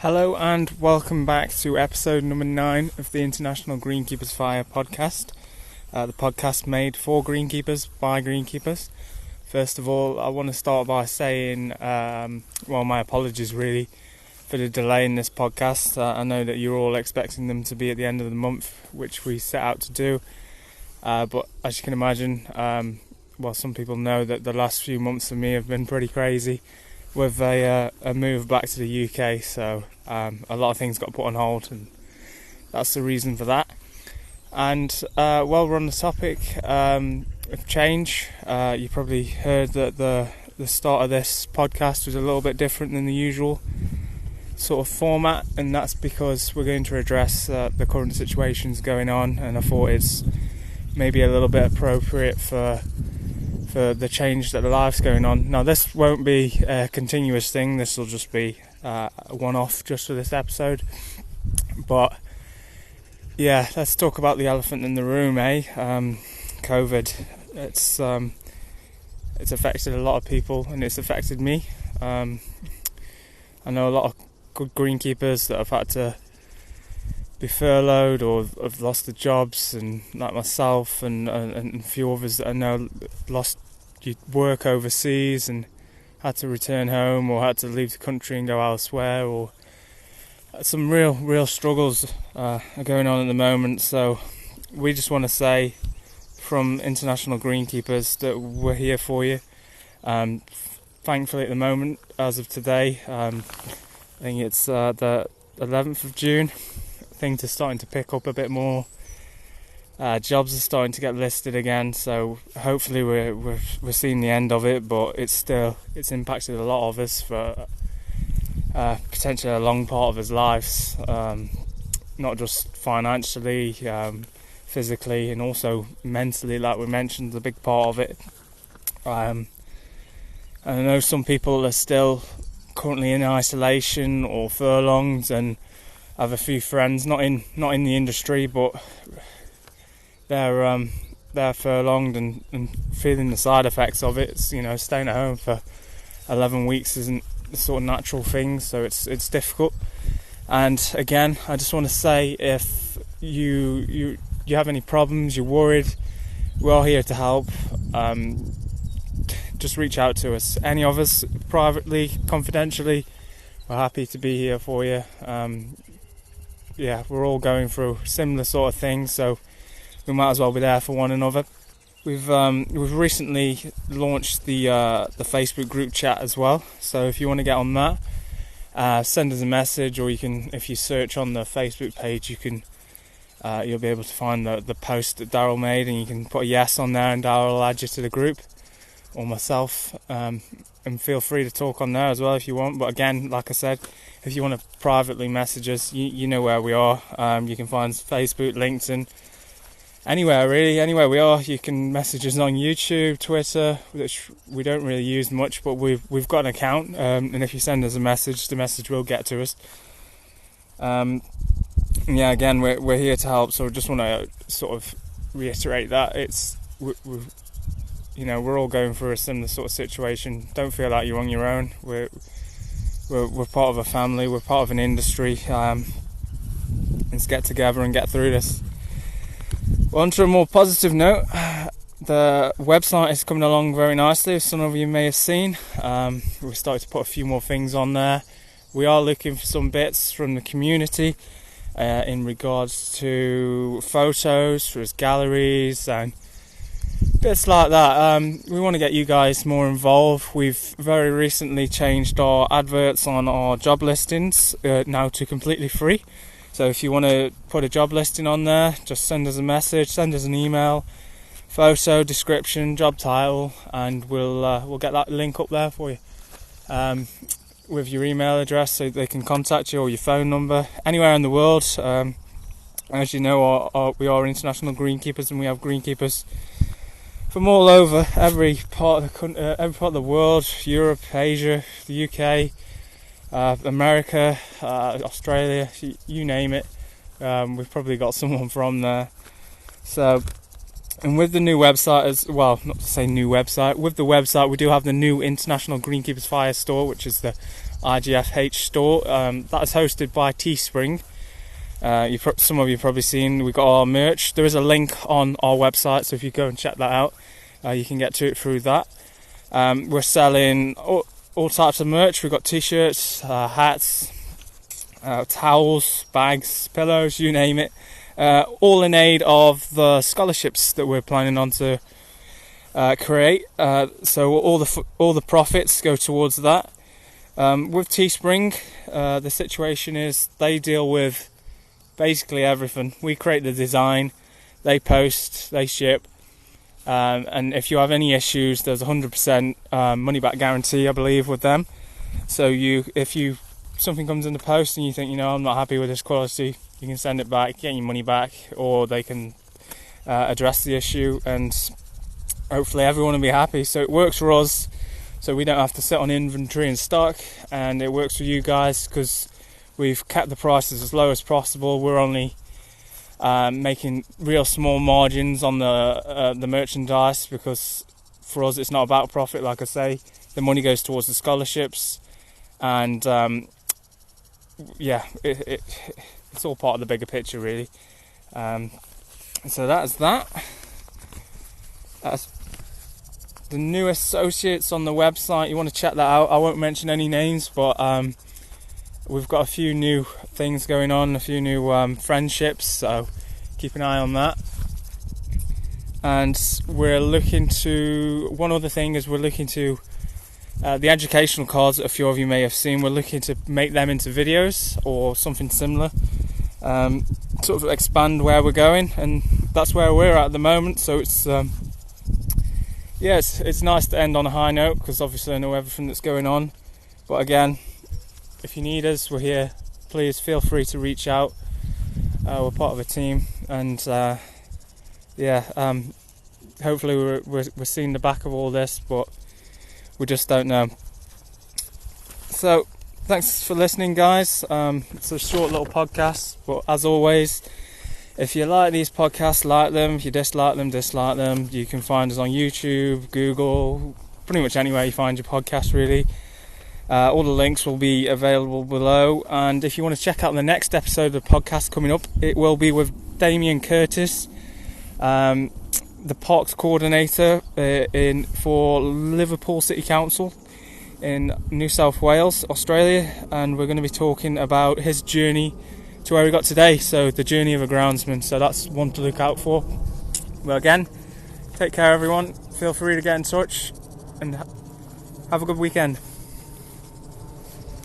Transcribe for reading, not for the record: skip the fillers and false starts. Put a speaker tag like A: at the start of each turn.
A: Hello and welcome back to episode number 9 of the International Greenkeepers For Hire podcast, the podcast made for greenkeepers by greenkeepers. First of all, I want to start by saying, my apologies really for the delay in this podcast. I know that you're all expecting them to be at the end of the month, which we set out to do, but as you can imagine, some people know that the last few months for me have been pretty crazy with a move back to the UK, so a lot of things got put on hold, and that's the reason for that. And while we're on the topic of change, you probably heard that the start of this podcast was a little bit different than the usual sort of format, and that's because we're going to address the current situations going on, and I thought it's maybe a little bit appropriate for the change that the life's going on. Now, this won't be a continuous thing. This will just be a one-off just for this episode. But yeah, let's talk about the elephant in the room, COVID. It's affected a lot of people, and it's affected me. I know a lot of good greenkeepers that have had to be furloughed or have lost their jobs, and like myself and a few others that I know lost work overseas and had to return home or had to leave the country and go elsewhere, or some real struggles are going on at the moment. So we just want to say from International Greenkeepers that we're here for you. Thankfully at the moment, as of today, I think it's the 11th of June, things are starting to pick up a bit more. Jobs are starting to get listed again, so hopefully we're seeing the end of it, but it's impacted a lot of us for potentially a long part of his lives, not just financially, physically, and also mentally, like we mentioned, a big part of it. And I know some people are still currently in isolation or furlonged, and I have a few friends not in the industry, but they're furlonged and feeling the side effects of it. It's, staying at home for 11 weeks isn't the sort of natural thing, so it's difficult. And again, I just want to say, if you have any problems, you're worried, we're here to help. Just reach out to us. Any of us, privately, confidentially, we're happy to be here for you. We're all going through similar sort of things, so we might as well be there for one another. We've recently launched the Facebook group chat as well, so if you want to get on that, send us a message, or you can, if you search on the Facebook page, you can you'll be able to find the post that Daryl made, and you can put a yes on there, and Daryl will add you to the group, or myself, and feel free to talk on there as well if you want. But again, like I said, if you want to privately message us, you know where we are. You can find Facebook, LinkedIn, anywhere we are. You can message us on YouTube, Twitter, which we don't really use much, but we've got an account, and if you send us a message, the message will get to us. Again, we're here to help, so I just want to sort of reiterate that we're all going through a similar sort of situation. Don't feel like you're on your own. We're part of a family, we're part of an industry. Let's get together and get through this. Well, on to a more positive note, the website is coming along very nicely, as some of you may have seen. We started to put a few more things on there. We are looking for some bits from the community in regards to photos for his galleries and bits like that. We want to get you guys more involved. We've very recently changed our adverts on our job listings now to completely free. So if you want to put a job listing on there, just send us a message, send us an email, photo, description, job title, and we'll get that link up there for you with your email address, so they can contact you, or your phone number, anywhere in the world. As you know, we are international greenkeepers, and we have greenkeepers from all over, every part of the world, Europe, Asia, the UK, America, Australia, you name it. We've probably got someone from there. So, and with the new website not to say new website, with the website we do have the new International Greenkeepers For Hire store, which is the IGFH store. That is hosted by Teespring. Some of you have probably seen we've got our merch. There is a link on our website, so if you go and check that out, you can get to it through that. We're selling all types of merch. We've got t-shirts, hats, towels, bags, pillows, you name it, all in aid of the scholarships that we're planning on to create. So all the profits go towards that. With Teespring, the situation is they deal with basically everything. We create the design, they post, they ship, and if you have any issues, there's 100% money back guarantee, I believe, with them. So if something comes in the post and you think, I'm not happy with this quality, you can send it back, get your money back, or they can address the issue, and hopefully everyone will be happy. So it works for us, so we don't have to sit on inventory and stock, and it works for you guys because we've kept the prices as low as possible. We're only making real small margins on the merchandise, because for us it's not about profit. Like I say, the money goes towards the scholarships, and it's all part of the bigger picture, really. So that's the new associates on the website. You want to check that out. I won't mention any names, but we've got a few new things going on, a few new friendships, so keep an eye on that. And one other thing is we're looking to the educational cards that a few of you may have seen. We're looking to make them into videos or something similar, sort of expand where we're going, and that's where we're at the moment. So it's it's nice to end on a high note, because obviously I know everything that's going on. But again, if you need us, we're here. Please feel free to reach out. We're part of a team, and hopefully we're seeing the back of all this, but we just don't know. So thanks for listening, guys. It's a short little podcast, but as always, if you like these podcasts, like them. If you dislike them. You can find us on YouTube, Google, pretty much anywhere you find your podcast, really. All the links will be available below, and if you want to check out the next episode of the podcast coming up, it will be with Damien Curtis, the Parks Coordinator for Liverpool City Council in New South Wales, Australia, and we're going to be talking about his journey to where we got today, so the journey of a groundsman. So that's one to look out for. Well, again, take care everyone, feel free to get in touch, and have a good weekend.